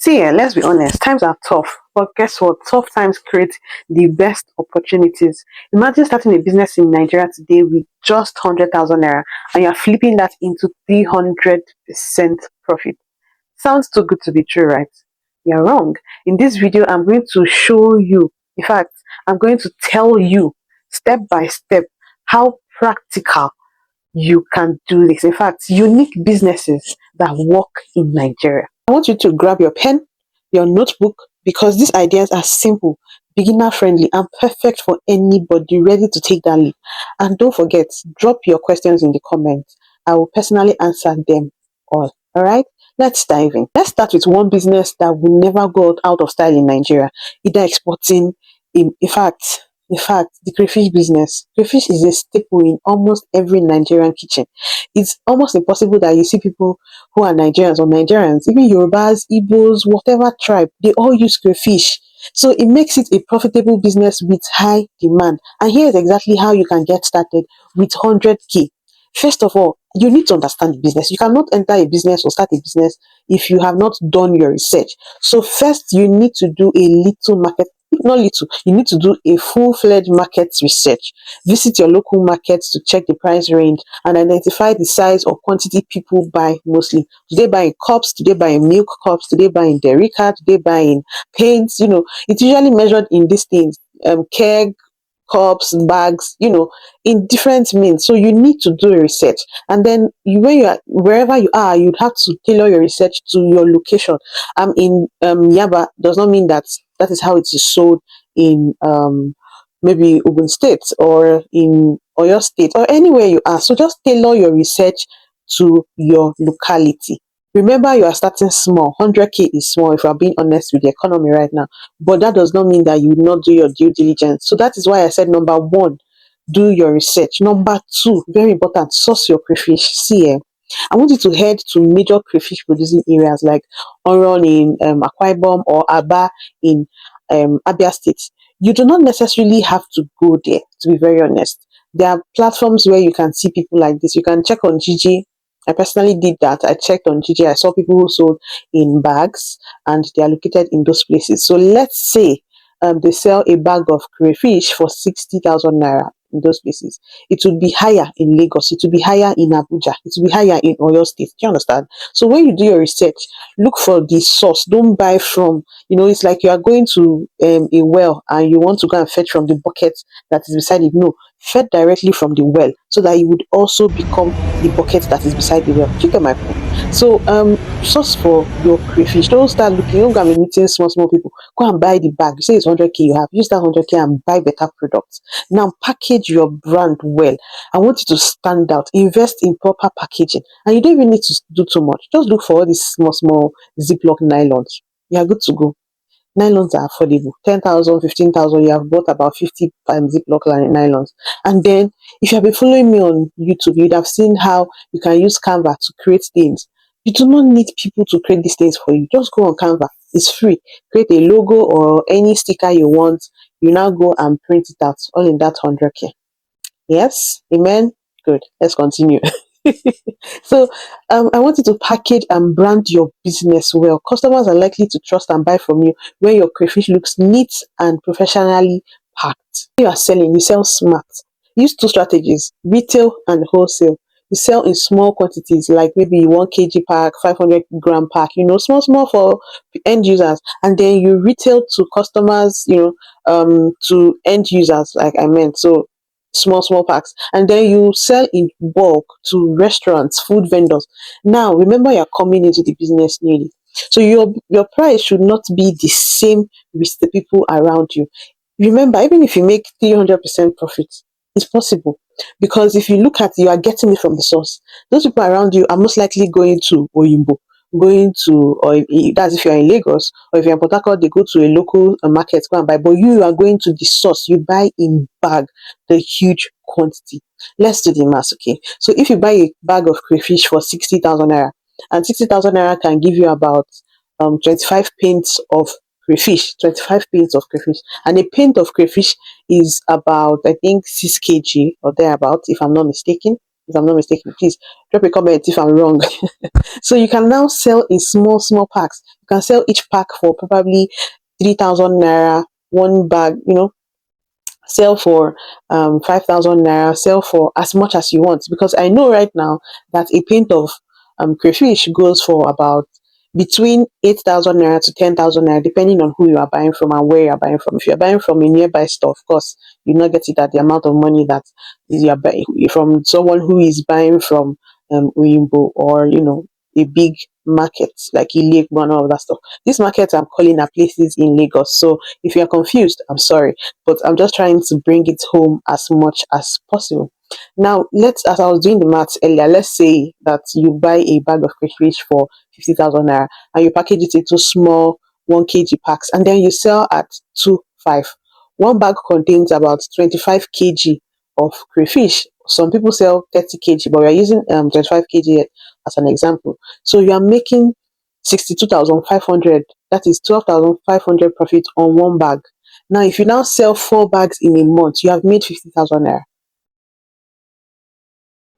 See, let's be honest, times are tough. But guess what? Tough times create the best opportunities. Imagine starting a business in Nigeria today with just 100,000 naira and you're flipping that into 300% profit. Sounds too good to be true, right? You're wrong. In this video, I'm going to show you, in fact, I'm going to tell you step by step how practical you can do this. In fact, unique businesses that work in Nigeria. I want you to grab your pen, your notebook, because these ideas are simple, beginner friendly, and perfect for anybody ready to take that leap. And don't forget, drop your questions in the comments. I will personally answer them all. All right, let's dive in. Let's start with one business that will never go out of style in Nigeria, either exporting, in fact, the crayfish business. Crayfish is a staple in almost every Nigerian kitchen. It's almost impossible that you see people who are Nigerians or Nigerians, even Yorubas, Igbos, whatever tribe, they all use crayfish. So it makes it a profitable business with high demand. And here's exactly how you can get started with 100K. First of all, you need to understand the business. You cannot enter a business or start a business if you have not done your research. So first, you need to do a little market, not little, you need to do a full-fledged market research. Visit your local markets to check the price range and identify the size or quantity people buy mostly. Do they buy in cups? Do they buy in milk cups? Do they buy in Derica? Do they buy in paints? It's usually measured in these things, keg, cups, bags, in different means. So you need to do a research. And then when you are wherever you are, you'd have to tailor your research to your location. In Yaba does not mean that that is how it is sold in maybe Ogun State or in Oyo State or anywhere you are. So just tailor your research to your locality. Remember, you are starting small. 100K is small if you are being honest with the economy right now. But that does not mean that you will not do your due diligence. So that is why I said number one, do your research. Number two, very important, source your crayfish. See, I want you to head to major crayfish producing areas like Oron in Akwa Ibom or Aba in Abia State. You do not necessarily have to go there, to be very honest. There are platforms where you can see people like this. You can check on Gigi. I personally did that. I checked on Gigi. I saw people who sold in bags and they are located in those places. So let's say they sell a bag of crayfish for 60,000 naira in those places. It would be higher in Lagos. It would be higher in Abuja. It would be higher in Oyo State. Do you understand? So when you do your research, look for the source. Don't buy from, it's like you are going to a well and you want to go and fetch from the bucket that is beside it. No, fetch directly from the well so that you would also become the bucket that is beside the well. Do you get my point? So source for your crayfish. Don't start looking. Don't go and be meeting small people. Go and buy the bag. You say it's 100K you have. Use that 100K and buy better products. Now package your brand well. I want you to stand out. Invest in proper packaging. And you don't even need to do too much. Just look for all these small Ziploc nylons. You are good to go. Nylons are affordable. 10,000, 15,000. You have bought about 50 Ziploc nylons. And then, if you have been following me on YouTube, you'd have seen how you can use Canva to create things. You do not need people to create these things for you. Just go on Canva. It's free. Create a logo or any sticker you want. You now go and print it out. All in that 100K. Yes? Amen? Good. Let's continue. So I want you to package and brand your business well. Customers are likely to trust and buy from you when your crayfish looks neat and professionally packed. When you are selling, you sell smart. Use two strategies, retail and wholesale. You sell in small quantities, like maybe 1 kg pack, 500 gram pack, small for end users. And then you retail to customers, to end users, like I meant. So small packs, and then you sell in bulk to restaurants, food vendors. Now remember, you're coming into the business newly, so your price should not be the same with the people around you. Remember, even if you make 300% profit, it's possible, because if you look at, you are getting it from the source. Those people around you are most likely going to Oyimbo, that's if you're in Lagos, or if you're in Port Harcourt, they go to a local market, go and buy. But you are going to the source. You buy in bag, the huge quantity. Let's do the math, okay? So if you buy a bag of crayfish for 60,000 naira, and 60,000 naira can give you about 25 pints of crayfish, 25 pints of crayfish, and a pint of crayfish is about, I think, 6 kg or thereabout, if I'm not mistaken. if I'm not mistaken. Please drop a comment if I'm wrong. So you can now sell in small packs. You can sell each pack for probably 3,000 naira, one bag, sell for 5,000 naira, sell for as much as you want. Because I know right now that a pint of crayfish goes for about between 8,000 naira to 10,000 naira, depending on who you are buying from and where you are buying from. If you are buying from a nearby store, of course, you not get it at the amount of money that you are buying from someone who is buying from Uyimbo, or a big market like Ilegbo and all of that stuff. These markets I'm calling are places in Lagos. So if you are confused, I'm sorry, but I'm just trying to bring it home as much as possible. Now, as I was doing the maths earlier, let's say that you buy a bag of crayfish for 50,000 naira and you package it into small 1 kg packs, and then you sell at 2.5. One bag contains about 25 kg of crayfish. Some people sell 30 kg, but we are using 25 kg as an example. So you are making 62,500. That is 12,500 profit on one bag. Now, if you now sell 4 bags in a month, you have made 50,000 naira.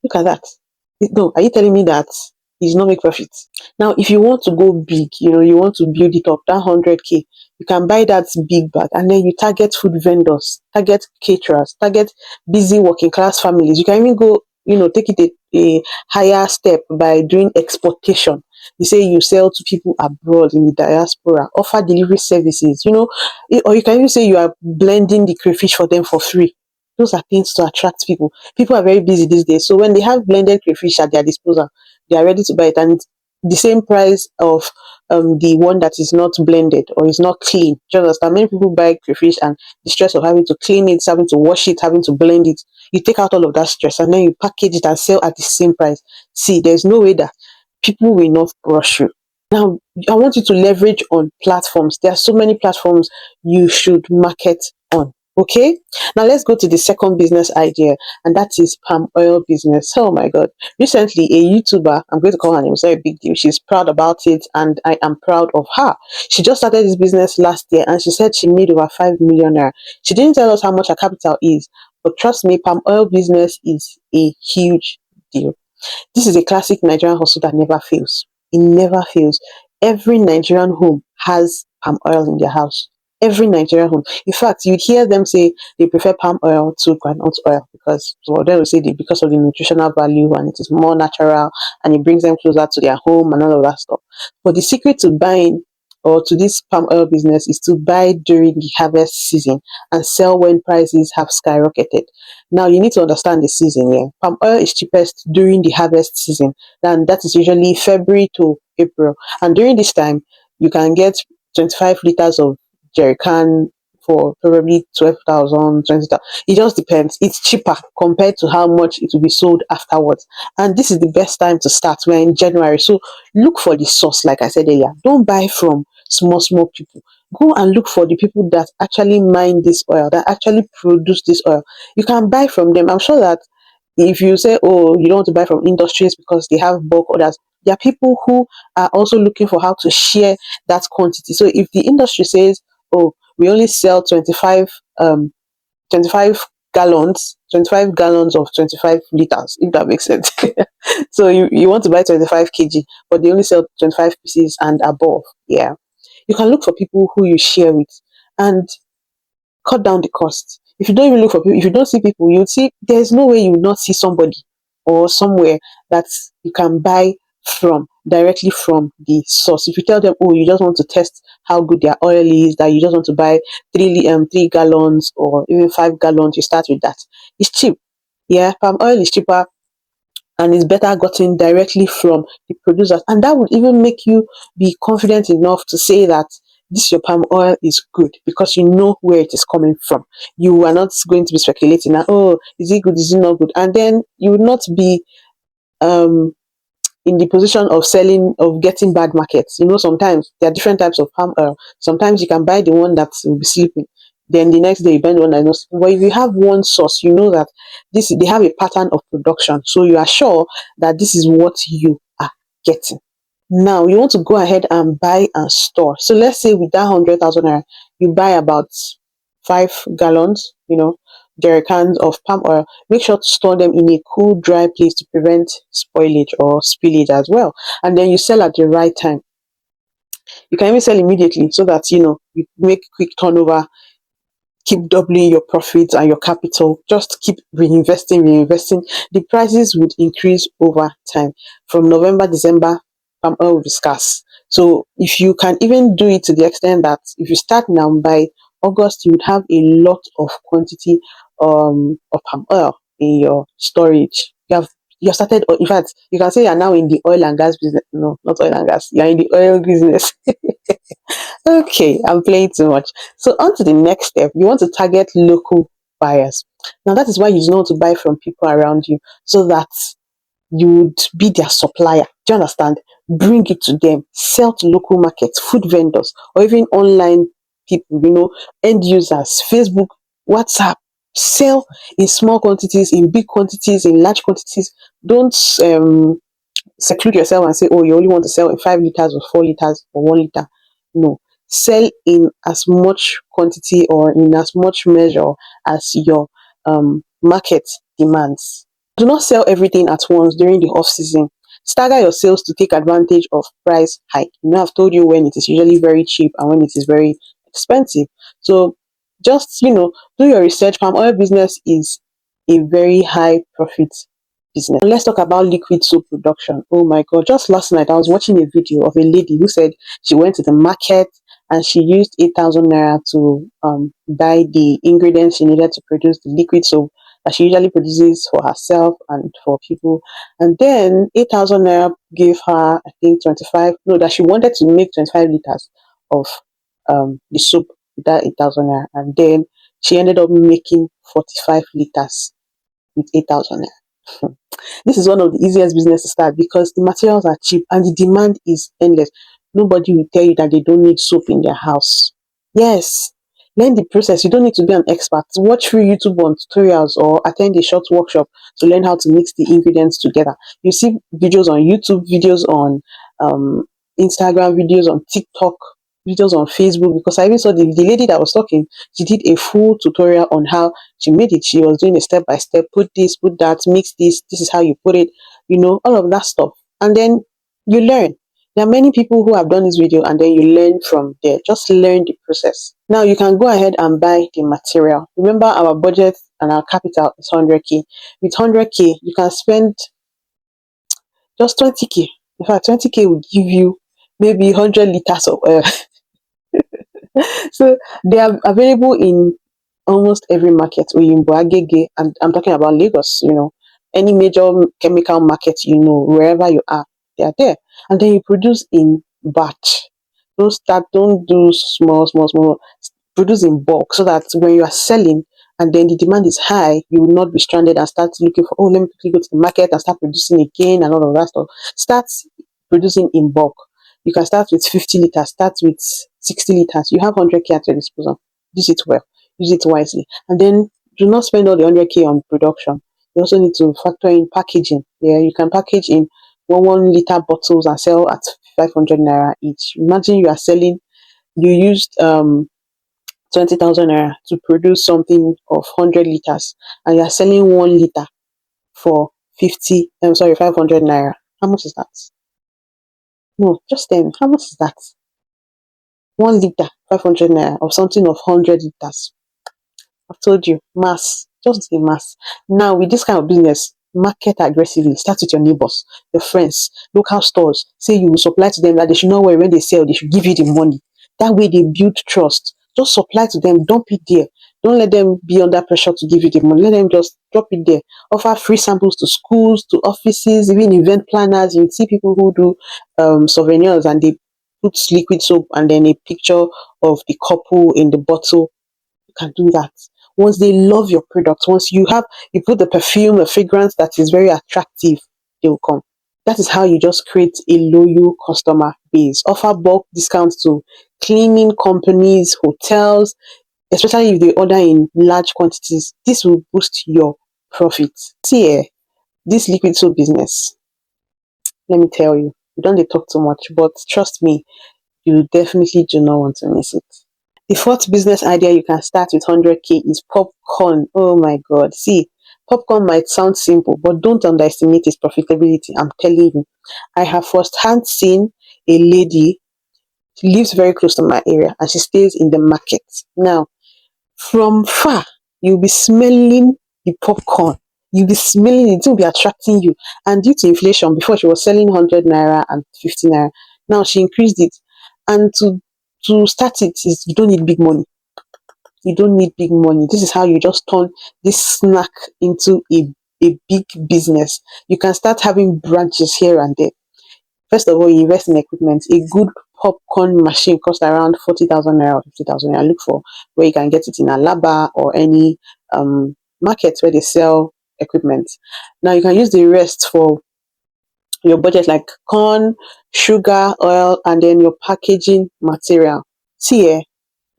Look at that. No, are you telling me that it's not make profit? Now, if you want to go big, you want to build it up, that 100K, you can buy that big bag and then you target food vendors, target caterers, target busy working class families. You can even go, take it a higher step by doing exportation. You say you sell to people abroad in the diaspora, offer delivery services, or you can even say you are blending the crayfish for them for free. Those are things to attract people. People are very busy these days. So when they have blended crayfish at their disposal, they are ready to buy it. And the same price of the one that is not blended or is not clean. Do you understand? Many people buy crayfish and the stress of having to clean it, having to wash it, having to blend it. You take out all of that stress and then you package it and sell at the same price. See, there's no way that people will not brush you. Now, I want you to leverage on platforms. There are so many platforms you should market on. Okay, now let's go to the second business idea, and that is palm oil business. Oh my god, recently a YouTuber, I'm going to call her name, it's not a big deal, she's proud about it and I am proud of her. She just started this business last year and she said she made over 5 million naira. She didn't tell us how much her capital is, but trust me, palm oil business is a huge deal. This is a classic Nigerian hustle that never fails. It never fails. Every Nigerian home has palm oil in their house. Every Nigerian home. In fact, you'd hear them say they prefer palm oil to groundnut oil because, well, they will say because of the nutritional value and it is more natural and it brings them closer to their home and all of that stuff. But the secret to buying or to this palm oil business is to buy during the harvest season and sell when prices have skyrocketed. Now you need to understand the season here. Palm oil is cheapest during the harvest season, and that is usually February to April. And during this time, you can get 25 liters of jerry can for probably 12,000, 20,000. It just depends. It's cheaper compared to how much it will be sold afterwards. And this is the best time to start. We're in January. So look for the source, like I said earlier. Don't buy from small people. Go and look for the people that actually mine this oil, that actually produce this oil. You can buy from them. I'm sure that if you say, oh, you don't want to buy from industries because they have bulk orders, there are people who are also looking for how to share that quantity. So if the industry says, oh, we only sell 25 gallons, 25 gallons of 25 liters, if that makes sense. So you want to buy 25 kg, but they only sell 25 pieces and above. Yeah. You can look for people who you share with and cut down the cost. If you don't even look for people, if you don't see people, you would see there's no way you would not see somebody or somewhere that you can buy from directly from the source. If you tell them, oh, you just want to test how good their oil is, that you just want to buy 3 gallons or even 5 gallons, you start with that. It's cheap. Yeah, palm oil is cheaper and is better gotten directly from the producers. And that would even make you be confident enough to say that this your palm oil is good because you know where it is coming from. You are not going to be speculating that, oh, is it good, is it not good? And then you would not be um in the position of selling, of getting bad markets. Sometimes there are different types of palm oil. Sometimes you can buy the one that will be sleeping. Then the next day you buy the one that is not sleeping. But if you have one source, you know that they have a pattern of production. So you are sure that this is what you are getting. Now you want to go ahead and buy and store. So let's say with that 100,000 naira, you buy about 5 gallons, jerry cans of palm oil, make sure to store them in a cool, dry place to prevent spoilage or spillage as well. And then you sell at the right time. You can even sell immediately so that you make quick turnover, keep doubling your profits and your capital. Just keep reinvesting. The prices would increase over time. From November, December, palm oil will be scarce. So if you can even do it to the extent that if you start now, by August you would have a lot of quantity of palm oil in your storage. You have started, or in fact, you can say you are now in the oil and gas business. No, not oil and gas. You are in the oil business. Okay, I'm playing too much. So on to the next step. You want to target local buyers. Now that is why you don't want to buy from people around you, so that you would be their supplier. Do you understand? Bring it to them. Sell to local markets, food vendors, or even online people, end users, Facebook, WhatsApp. Sell in small quantities, in big quantities, in large quantities. Don't seclude yourself and say, oh, you only want to sell in 5 liters or 4 liters or 1 liter. No, sell in as much quantity or in as much measure as your market demands. Do not sell everything at once during the off season. Stagger your sales to take advantage of price hike. I've told you when it is usually very cheap and when it is very expensive. So just do your research. Palm oil business is a very high profit business. Let's talk about liquid soap production. Oh my god, just last night I was watching a video of a lady who said she went to the market and she used 8,000 naira to buy the ingredients she needed to produce the liquid soap that she usually produces for herself and for people. And then 8,000 naira gave her, I think, 25, no, that she wanted to make 25 liters of the soap with that 8,000 naira. And then she ended up making 45 liters with 8,000 naira. This is one of the easiest business to start because the materials are cheap and the demand is endless. Nobody will tell you that they don't need soap in their house. Yes, learn the process. You don't need to be an expert. Watch free YouTube on tutorials or attend a short workshop to learn how to mix the ingredients together. You see videos on YouTube, videos on um, Instagram, videos on TikTok, videos on Facebook, because I even saw the lady that was talking, she did a full tutorial on how she made it. She was doing a step by step, put this, put that, mix this is how you put it, all of that stuff. And then you learn. There are many people who have done this video and then you learn from there. Just learn the process. Now you can go ahead and buy the material. Remember, our budget and our capital is 100k. With 100k, you can spend just 20k. In fact, 20k will give you maybe 100 liters of oil. So they are available in almost every market. Oyinbo, Agege, and I'm talking about Lagos, any major chemical market, wherever you are, they are there. And then you produce in batch. Don't do small. Produce in bulk so that when you are selling and then the demand is high, you will not be stranded and start looking for, oh, let me quickly go to the market and start producing again and all of that stuff. Start producing in bulk. You can start with 50 liters, start with 60 liters. You have 100k at your disposal. Use it well, use it wisely. And then do not spend all the 100k on production. You also need to factor in packaging. Yeah, you can package in 1 liter bottles and sell at 500 naira each. Imagine you are selling, you used 20,000 naira to produce something of 100 liters and you are selling 1 liter for 500 naira. How much is that? No, just 10. How much is that? 1 liter, 500 naira of something of 100 liters. I've told you, mass, just the mass. Now, with this kind of business, market aggressively. Start with your neighbors, your friends, local stores. Say you will supply to them that they should know where when they sell, they should give you the money. That way, they build trust. Just supply to them, dump it there. Don't let them be under pressure to give you the money. Let them just drop it there. Offer free samples to schools, to offices, even event planners. You see people who do souvenirs and they put liquid soap and then a picture of the couple in the bottle. You can do that. Once they love your product, once you put the perfume, a fragrance that is very attractive, they will come. That is how you just create a loyal customer base. Offer bulk discounts to cleaning companies, hotels, especially if they order in large quantities. This will boost your profit. See, this liquid soap business, let me tell you, you don't talk too much, but trust me, you definitely do not want to miss it. The fourth business idea you can start with 100K is popcorn. Oh my God. See, popcorn might sound simple, but don't underestimate its profitability. I'm telling you. I have firsthand seen a lady, she lives very close to my area and she stays in the market. Now, from far, you'll be smelling the popcorn. You'll be smelling it, it will be attracting you. And due to inflation, before she was selling 100 naira and 50 naira, now she increased it. And to start it is you don't need big money. You don't need big money. This is how you just turn this snack into a big business. You can start having branches here and there. First of all, you invest in equipment. A good popcorn machine costs around 40,000 naira or 50,000 naira. Look for where you can get it in Alaba or any markets where they sell equipment. Now you can use the rest for your budget, like corn, sugar, oil, and then your packaging material. See,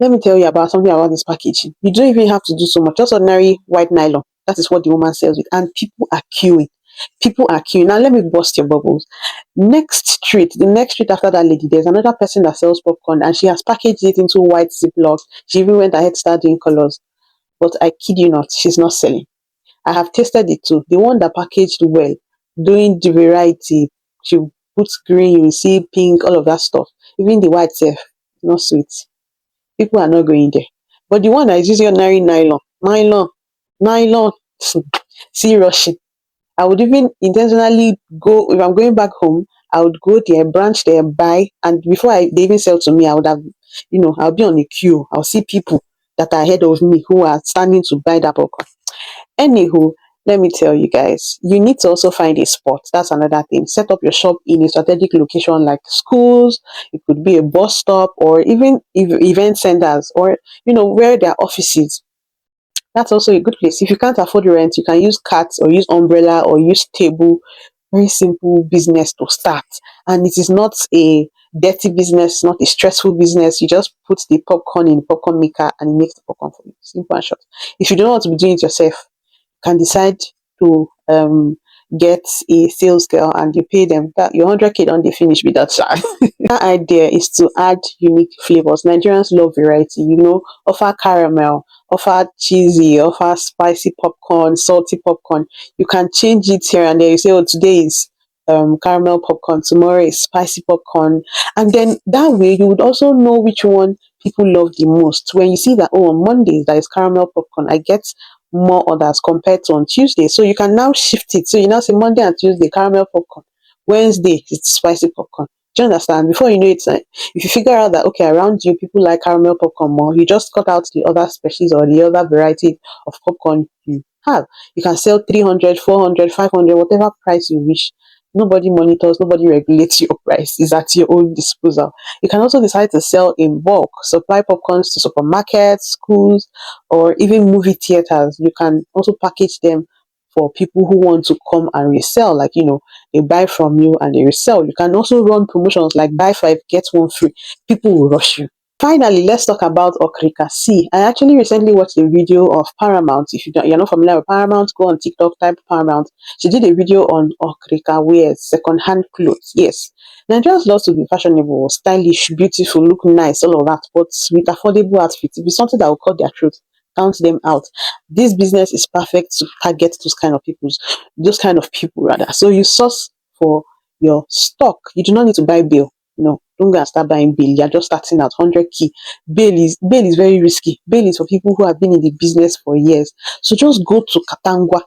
let me tell you about something about this packaging. You don't even have to do so much. Just ordinary white nylon. That is what the woman sells it. And people are queuing. People are queuing. Now let me bust your bubbles. The next street after that lady, there's another person that sells popcorn and she has packaged it into white ziplocs. She even went ahead to start doing colors. But I kid you not, she's not selling. I have tasted it too. The one that packaged well, doing the variety, she puts green, you see pink, all of that stuff. Even the white self, not sweet. People are not going there. But the one that is using ordinary nylon, see rushing. I would even intentionally go, if I'm going back home, I would go there, branch there, buy, and before they even sell to me, I would have, I'll be on a queue. I'll see people that are ahead of me who are standing to buy that popcorn. Anywho, let me tell you guys, you need to also find a spot. That's another thing. Set up your shop in a strategic location like schools, it could be a bus stop, or even event centers, or where there are offices. That's also a good place. If you can't afford rent, you can use carts or use umbrella or use table. Very simple business to start. And it is not a dirty business, not a stressful business. You just put the popcorn in the popcorn maker and it makes the popcorn for you. Simple and short. If you don't want to be doing it yourself, can decide to get a sales girl and you pay them that your 100K don't they finish with that child. That idea is to add unique flavors. Nigerians love variety, offer caramel, offer cheesy, offer spicy popcorn, salty popcorn. You can change it here and there. You say, oh, today is caramel popcorn, tomorrow is spicy popcorn. And then that way you would also know which one people love the most. When you see that, oh, on Mondays there is caramel popcorn, I get more orders compared to on Tuesday. So you can now shift it. So you now say Monday and Tuesday caramel popcorn. Wednesday it's spicy popcorn. Do you understand? Before you know it, if you figure out that okay, around you people like caramel popcorn more, you just cut out the other species or the other variety of popcorn you have. You can sell 300, 400, 500, whatever price you wish. Nobody monitors, nobody regulates your price. It's at your own disposal. You can also decide to sell in bulk, supply popcorns to supermarkets, schools, or even movie theaters. You can also package them for people who want to come and resell, like they buy from you and they resell. You can also run promotions like buy five get one free. People will rush you. Finally, let's talk about Okrika. See, I actually recently watched a video of Paramount. If you're not familiar with Paramount, go on TikTok, type Paramount. She did a video on Okrika wears second-hand clothes. Yes, Nigerians love to be fashionable, stylish, beautiful, look nice, all of that, but with affordable outfits. If it's something that will cut their throat, count them out. This business is perfect to target those kind of people rather. So you source for your stock. You do not need to buy bill. No, don't go and start buying bail. You're just starting at 100K. Bail is very risky. Bail is for people who have been in the business for years. So just go to Katangwa.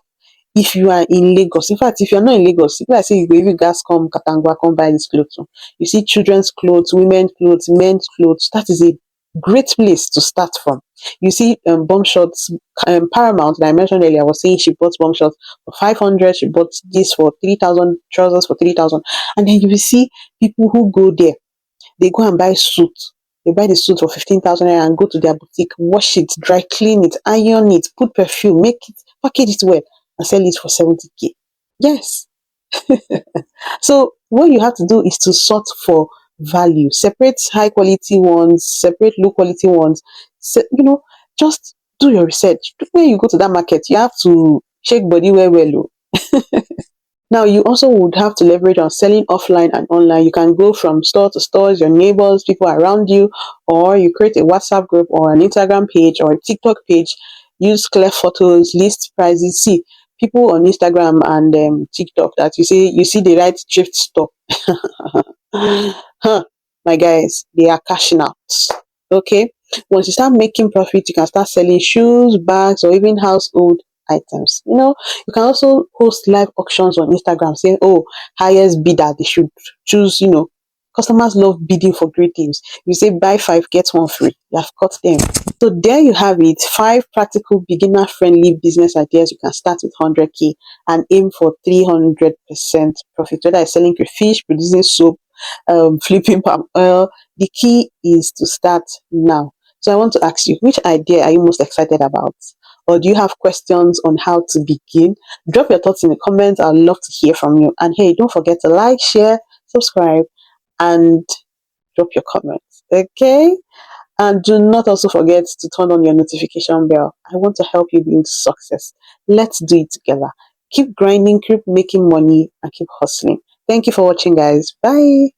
If you are in Lagos, in fact, if you're not in Lagos, people are saying you guys come Katangwa, come buy this clothes. You see children's clothes, women's clothes, men's clothes. That is a great place to start from. You see bomb shots, Paramount that I mentioned earlier was saying she bought bomb shots for 500, she bought this for 3,000, trousers for 3,000. And then you will see people who go there, they go and buy suit. They buy the suit for 15,000 and go to their boutique, wash it, dry clean it, iron it, put perfume, make it, package it well, and sell it for 70K. Yes. So what you have to do is to sort for value. Separate high quality ones, separate low quality ones. Just do your research. When you go to that market, you have to check body well. Now, you also would have to leverage on selling offline and online. You can go from store to stores, your neighbors, people around you, or you create a WhatsApp group or an Instagram page or a TikTok page. Use clear photos, list prices. See, people on Instagram and TikTok that you see the right thrift store. Huh, my guys, they are cashing out. Okay. Once you start making profit, you can start selling shoes, bags, or even household items. You can also host live auctions on Instagram saying, oh, highest bidder, they should choose. Customers love bidding for great deals. You say buy five, get one free. You have caught them. So there you have it. Five practical beginner friendly business ideas. You can start with 100K and aim for 300% profit. Whether it's selling fish, producing soap, flipping palm oil, the key is to start now. So I want to ask you, which idea are you most excited about? Or do you have questions on how to begin? Drop your thoughts in the comments. I'd love to hear from you. And hey, don't forget to like, share, subscribe, and drop your comments. Okay? And do not also forget to turn on your notification bell. I want to help you build success. Let's do it together. Keep grinding, keep making money, and keep hustling. Thank you for watching, guys. Bye.